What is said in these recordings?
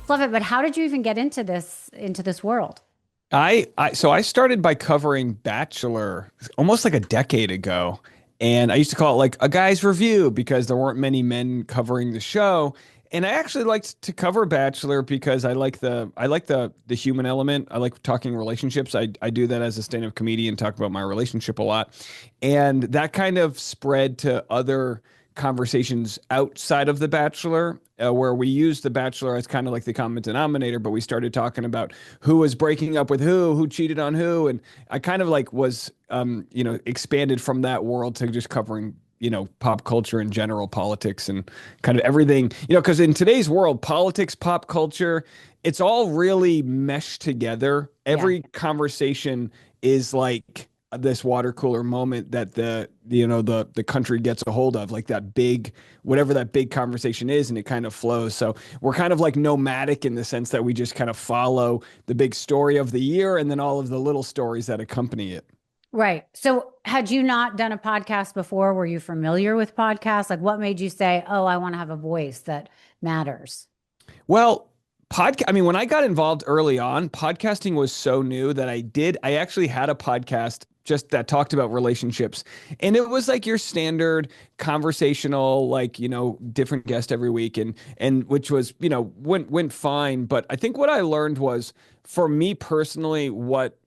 Love it. But how did you even get into this world? So I started by covering Bachelor almost like a decade ago. And I used to call it like a guy's review because there weren't many men covering the show. And I actually liked to cover Bachelor because I like the human element. I like talking relationships. I do that as a stand-up comedian, talk about my relationship a lot. And that kind of spread to other conversations outside of The Bachelor, where we use The Bachelor as kind of like the common denominator, but we started talking about who was breaking up with who cheated on who, and I kind of like was, expanded from that world to just covering, pop culture in general, politics, and kind of everything, because in today's world, politics, pop culture, it's all really meshed together. Yeah. Every conversation is like this water cooler moment that the country gets a hold of, like that big, whatever that big conversation is, and it kind of flows. So we're kind of like nomadic in the sense that we just kind of follow the big story of the year and then all of the little stories that accompany it. Right. So, had you not done a podcast before? Were you familiar with podcasts? Like, what made you say, "Oh, I want to have a voice that matters"? Well, I mean, when I got involved early on, podcasting was so new that I actually had a podcast just that talked about relationships. And it was like your standard conversational, like, different guest every week, and which was, went fine. But I think what I learned was, for me personally, what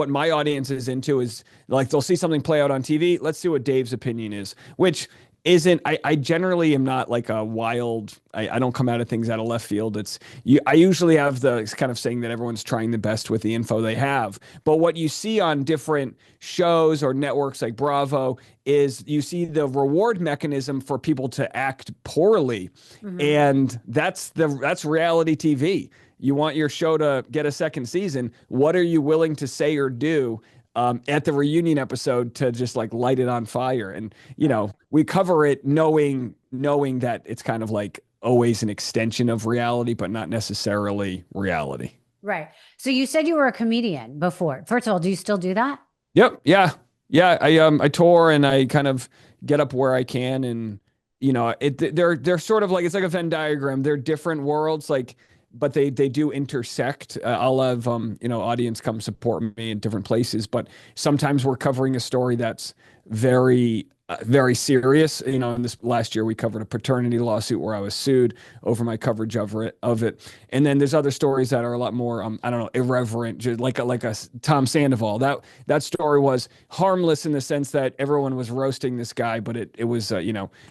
my audience is into is like they'll see something play out on TV. Let's see what Dave's opinion is, which isn't I generally am not like a wild, I don't come out of things out of left field. I usually have the kind of saying that everyone's trying the best with the info they have. But what you see on different shows or networks like Bravo is you see the reward mechanism for people to act poorly. Hmm. And that's reality TV. You want your show to get a second season. What are you willing to say or do at the reunion episode to just like light it on fire? And Right. we cover it knowing that it's kind of like always an extension of reality, but not necessarily reality. Right. So, you said you were a comedian before. First of all, do you still do that? Yep. Yeah. Yeah. I tour and I kind of get up where I can, and they're sort of like, it's like a Venn diagram. They're different worlds, like, but they do intersect. I'll have audience come support me in different places, but sometimes we're covering a story that's very serious. In this last year, we covered a paternity lawsuit where I was sued over my coverage of it. And then there's other stories that are a lot more, I don't know, irreverent, just like a Tom Sandoval. That story was harmless in the sense that everyone was roasting this guy, but it was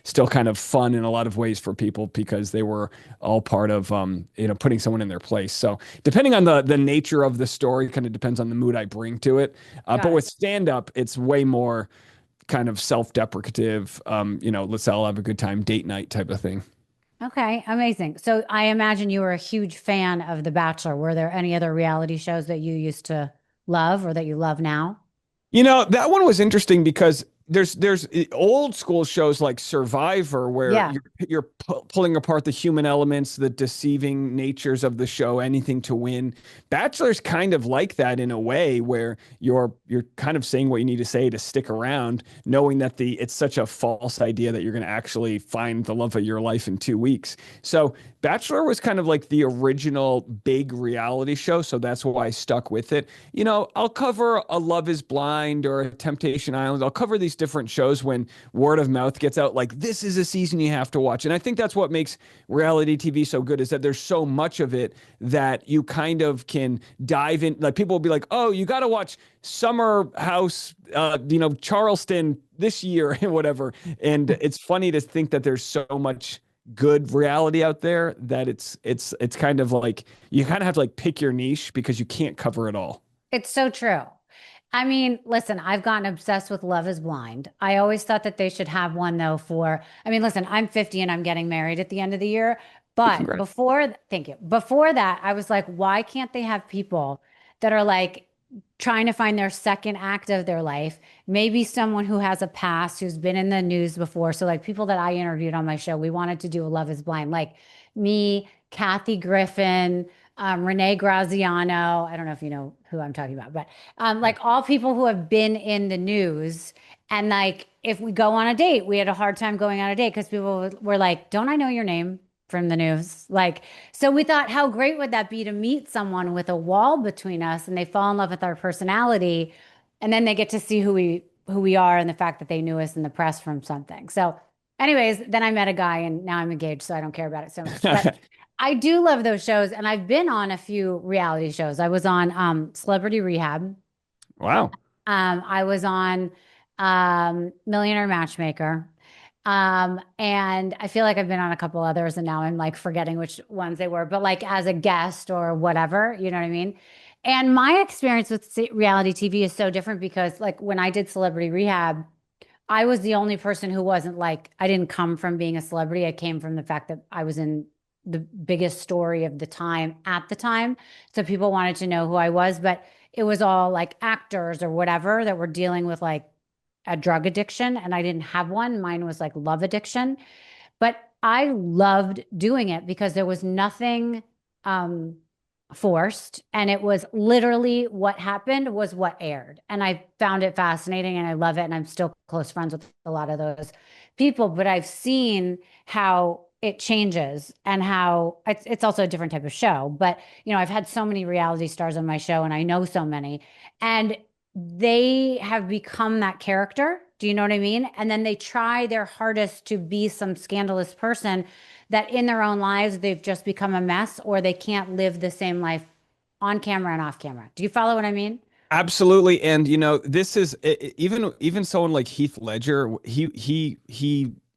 still kind of fun in a lot of ways for people because they were all part of putting someone in their place. So depending on the nature of the story, kind of depends on the mood I bring to it. But Got it. with stand up, it's way more kind of self-deprecative, let's all have a good time, date night type of thing. Okay, amazing. So, I imagine you were a huge fan of The Bachelor. Were there any other reality shows that you used to love or that you love now? That one was interesting because there's old school shows like Survivor where Yeah. you're pulling apart the human elements, the deceiving natures of the show, anything to win. Bachelor's kind of like that in a way where you're kind of saying what you need to say to stick around, knowing that it's such a false idea that you're going to actually find the love of your life in 2 weeks. So Bachelor was kind of like the original big reality show, so that's why I stuck with it. I'll cover a Love is Blind or a Temptation Island. I'll cover these different shows when word of mouth gets out, like, this is a season you have to watch. And I think that's what makes reality TV so good, is that there's so much of it that you kind of can dive in. Like, people will be like, oh, you got to watch Summer House, Charleston this year and whatever. And it's funny to think that there's so much good reality out there that it's kind of like you kind of have to like pick your niche because you can't cover it all. It's so true. I mean, listen, I've gotten obsessed with Love is Blind. I always thought that they should have one though I mean, listen, I'm 50 and I'm getting married at the end of the year. But Congrats. thank you. Before that, I was like, why can't they have people that are like trying to find their second act of their life? Maybe someone who has a past, who's been in the news before. So, like people that I interviewed on my show, we wanted to do a Love is Blind, like me, Kathy Griffin, Renee Graziano. I don't know if you know who I'm talking about, but like all people who have been in the news. And like, if we go on a date, we had a hard time going on a date because people were like, don't I know your name from the news. Like, so we thought, how great would that be to meet someone with a wall between us and they fall in love with our personality and then they get to see who we are and the fact that they knew us in the press from something. So anyways, then I met a guy and now I'm engaged, so I don't care about it so much. But I do love those shows and I've been on a few reality shows. I was on Celebrity Rehab. Wow. I was on Millionaire Matchmaker. And I feel like I've been on a couple others and now I'm like forgetting which ones they were, but like as a guest or whatever, you know what I mean? And my experience with reality TV is so different because like when I did Celebrity Rehab, I was the only person who wasn't like, I didn't come from being a celebrity. I came from the fact that I was in the biggest story of the time at the time. So people wanted to know who I was, but it was all like actors or whatever that were dealing with like a drug addiction. And I didn't have one. Mine was like love addiction. But I loved doing it because there was nothing um, forced. And it was literally what happened was what aired. And I found it fascinating and I love it. And I'm still close friends with a lot of those people. But I've seen how it changes and how it's also a different type of show. But, you know, I've had so many reality stars on my show and I know so many. And they have become that character. Do you know what I mean? And then they try their hardest to be some scandalous person that in their own lives they've just become a mess or they can't live the same life on camera and off camera. Do you follow what I mean? Absolutely. And this is even someone like Heath Ledger, he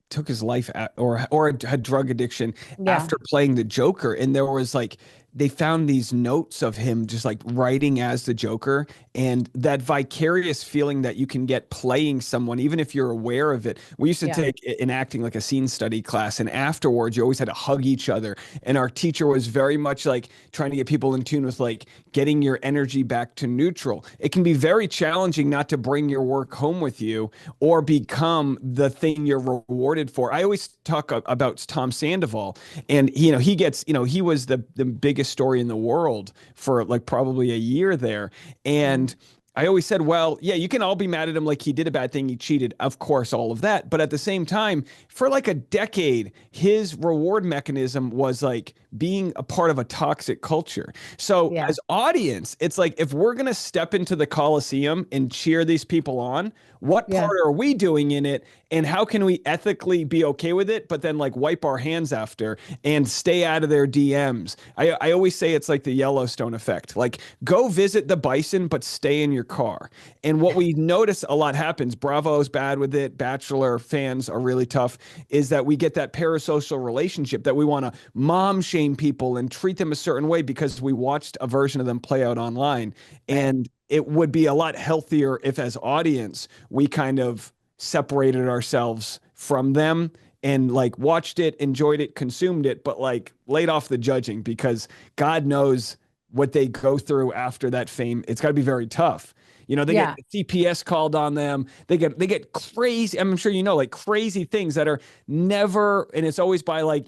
took his life or had drug addiction Yeah. after playing the Joker. And there was like they found these notes of him just like writing as the Joker and that vicarious feeling that you can get playing someone, even if you're aware of it. We used to Yeah. take in acting like a scene study class, and afterwards you always had to hug each other. And our teacher was very much like trying to get people in tune with like getting your energy back to neutral. It can be very challenging not to bring your work home with you or become the thing you're rewarded for. I always talk about Tom Sandoval, and he gets, he was the biggest story in the world for like probably a year there. Mhm. And I always said, well, yeah, you can all be mad at him like he did a bad thing, he cheated, of course, all of that. But at the same time, for like a decade, his reward mechanism was like being a part of a toxic culture. So Yeah. as audience, it's like if we're gonna step into the Coliseum and cheer these people on, what Yeah. part are we doing in it? And how can we ethically be okay with it, but then like wipe our hands after and stay out of their DMs? I always say it's like the Yellowstone effect. Like go visit the bison, but stay in your car. And what we notice a lot happens, Bravo's bad with it, Bachelor fans are really tough, is that we get that parasocial relationship that we want to mom shame people and treat them a certain way because we watched a version of them play out online. Right. And it would be a lot healthier if, as audience, we kind of separated ourselves from them and like watched it, enjoyed it, consumed it, but like laid off the judging because God knows what they go through after that fame. It's got to be very tough. They get Yeah. CPS called on them. They get crazy. I'm sure like crazy things that are never, and it's always by like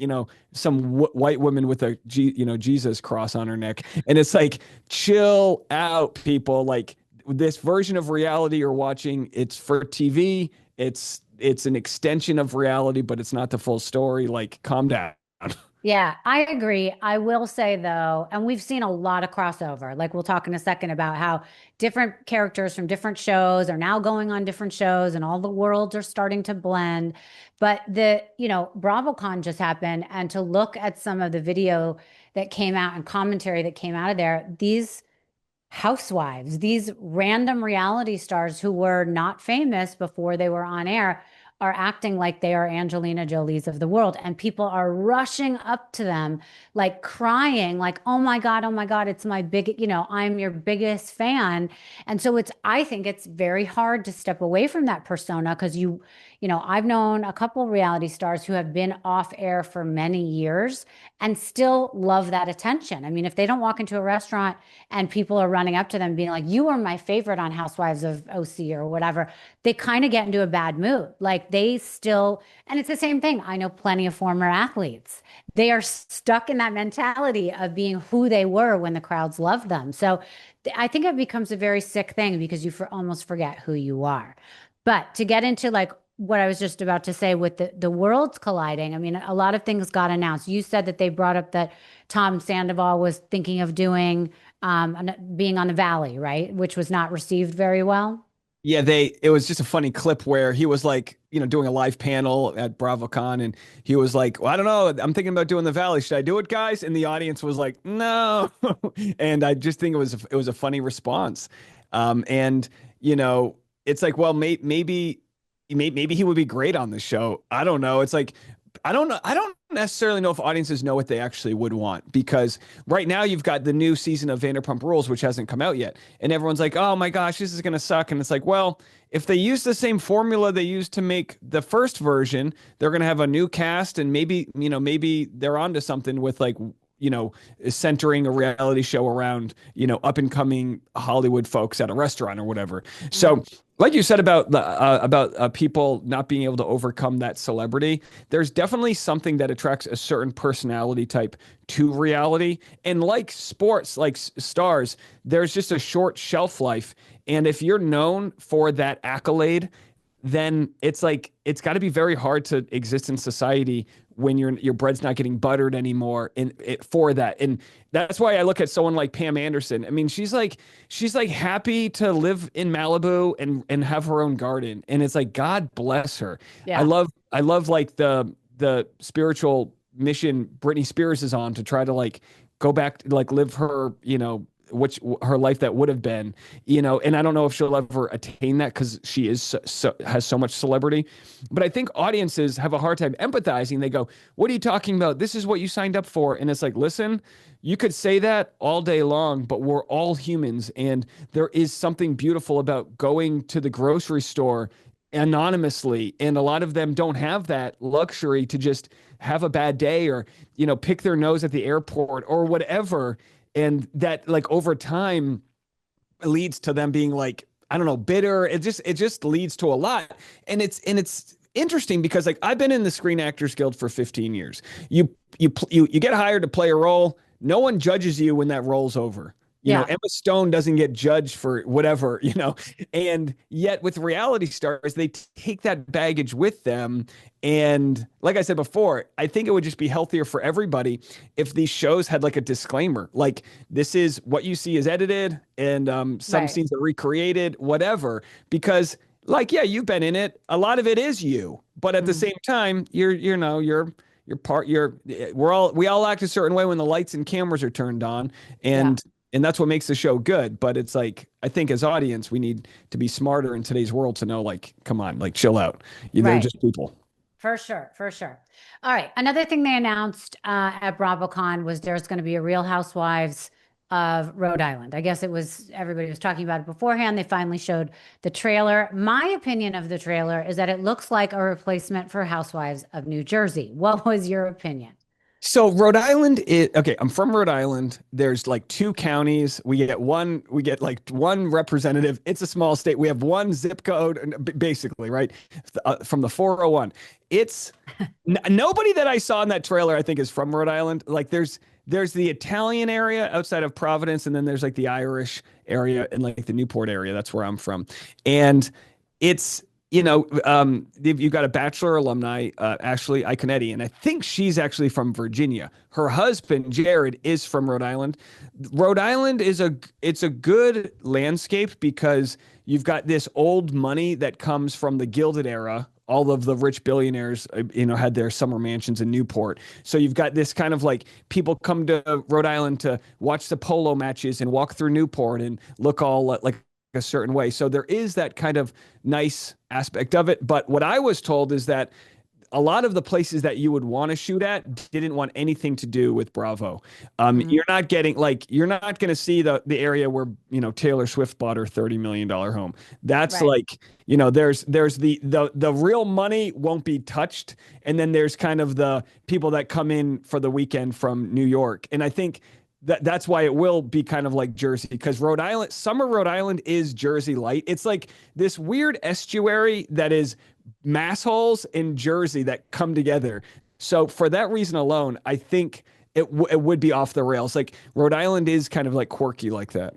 some white woman with a Jesus cross on her neck, and it's like chill out, people. Like this version of reality you're watching, it's for TV. It's an extension of reality, but it's not the full story. Like, calm down. Yeah, I agree. I will say though, and we've seen a lot of crossover. Like we'll talk in a second about how different characters from different shows are now going on different shows and all the worlds are starting to blend. But BravoCon just happened and to look at some of the video that came out and commentary that came out of there, these housewives, these random reality stars who were not famous before they were on air are acting like they are Angelina Jolie's of the world. And people are rushing up to them, like crying, like, oh my God, it's my big, I'm your biggest fan. And so I think it's very hard to step away from that persona because I've known a couple of reality stars who have been off air for many years and still love that attention. I mean, if they don't walk into a restaurant and people are running up to them being like, you are my favorite on Housewives of OC or whatever, they kind of get into a bad mood. Like they still, and it's the same thing. I know plenty of former athletes. They are stuck in that mentality of being who they were when the crowds loved them. So I think it becomes a very sick thing because you almost forget who you are. But to get into like what I was just about to say with the worlds colliding. I mean, a lot of things got announced. You said that they brought up that Tom Sandoval was thinking of doing being on the Valley, right? Which was not received very well. Yeah, it was just a funny clip where he was like, doing a live panel at BravoCon and he was like, well, I don't know, I'm thinking about doing the Valley. Should I do it, guys? And the audience was like, no. And I just think it was a funny response. And it's like, well, maybe he would be great on the show. I don't know. It's like I don't know. I don't necessarily know if audiences know what they actually would want because right now you've got the new season of Vanderpump Rules, which hasn't come out yet. And everyone's like, oh my gosh, this is going to suck. And it's like, well, if they use the same formula they used to make the first version, they're going to have a new cast and maybe they're onto something with like, centering a reality show around, up and coming Hollywood folks at a restaurant or whatever. Mm, So, like you said about the about people not being able to overcome that celebrity, there's definitely something that attracts a certain personality type to reality. And like sports, like stars, there's just a short shelf life. And if you're known for that accolade, then it's like it's got to be very hard to exist in society when your bread's not getting buttered anymore for that. And that's why I look at someone like Pam Anderson. I mean, she's like happy to live in Malibu and have her own garden. And it's like God bless her. I yeah. love I love like the spiritual mission Britney Spears is on to try to like go back to like live her, which her life that would have been, and I don't know if she'll ever attain that because she is has so much celebrity, but I think audiences have a hard time empathizing. They go, "What are you talking about? This is what you signed up for," and it's like, listen, you could say that all day long, but we're all humans, and there is something beautiful about going to the grocery store anonymously, and a lot of them don't have that luxury to just have a bad day or pick their nose at the airport or whatever, and that like over time leads to them being like, I don't know, bitter. It just leads to a lot. And it's interesting because like I've been in the Screen Actors Guild for 15 years. You get hired to play a role. No one judges you when that role's over. Yeah. Emma Stone doesn't get judged for whatever, and yet with reality stars, they take that baggage with them. And like I said before, I think it would just be healthier for everybody if these shows had like a disclaimer, like this is what you see is edited and some Right. scenes are recreated, whatever. Because like, yeah, you've been in it. A lot of it is you, but at the Mm, same time, we all act a certain way when the lights and cameras are turned on, yeah. and that's what makes the show good. But it's like I think as audience, we need to be smarter in today's world to know, like, come on, like, chill out. They're Right. just people. For sure, for sure. All right. Another thing they announced at BravoCon was there's going to be a Real Housewives of Rhode Island. I guess it was everybody was talking about it beforehand. They finally showed the trailer. My opinion of the trailer is that it looks like a replacement for Housewives of New Jersey. What was your opinion? So Rhode Island is okay. I'm from Rhode Island. There's like two counties. We get like one representative. It's a small state. We have one zip code, basically, right? From the 401. It's nobody that I saw in that trailer, I think, is from Rhode Island. Like there's the Italian area outside of Providence, and then there's like the Irish area and like the Newport area. That's where I'm from. And it's you've got a Bachelor alumni, Ashley Iconetti, and I think she's actually from Virginia. Her husband, Jared, is from Rhode Island. Rhode Island it's a good landscape because you've got this old money that comes from the Gilded era. All of the rich billionaires, had their summer mansions in Newport. So you've got this kind of like people come to Rhode Island to watch the polo matches and walk through Newport and look all like a certain way. So there is that kind of nice aspect of it. But what I was told is that a lot of the places that you would want to shoot at didn't want anything to do with Bravo. Mhm. You're not going to see the area where Taylor Swift bought her $30 million home. That's Right. like there's the real money won't be touched, and then there's kind of the people that come in for the weekend from New York, and I think that's why it will be kind of like Jersey because summer Rhode Island is Jersey light. It's like this weird estuary that is mass holes in Jersey that come together. So for that reason alone, I think it would be off the rails. Like Rhode Island is kind of like quirky like that.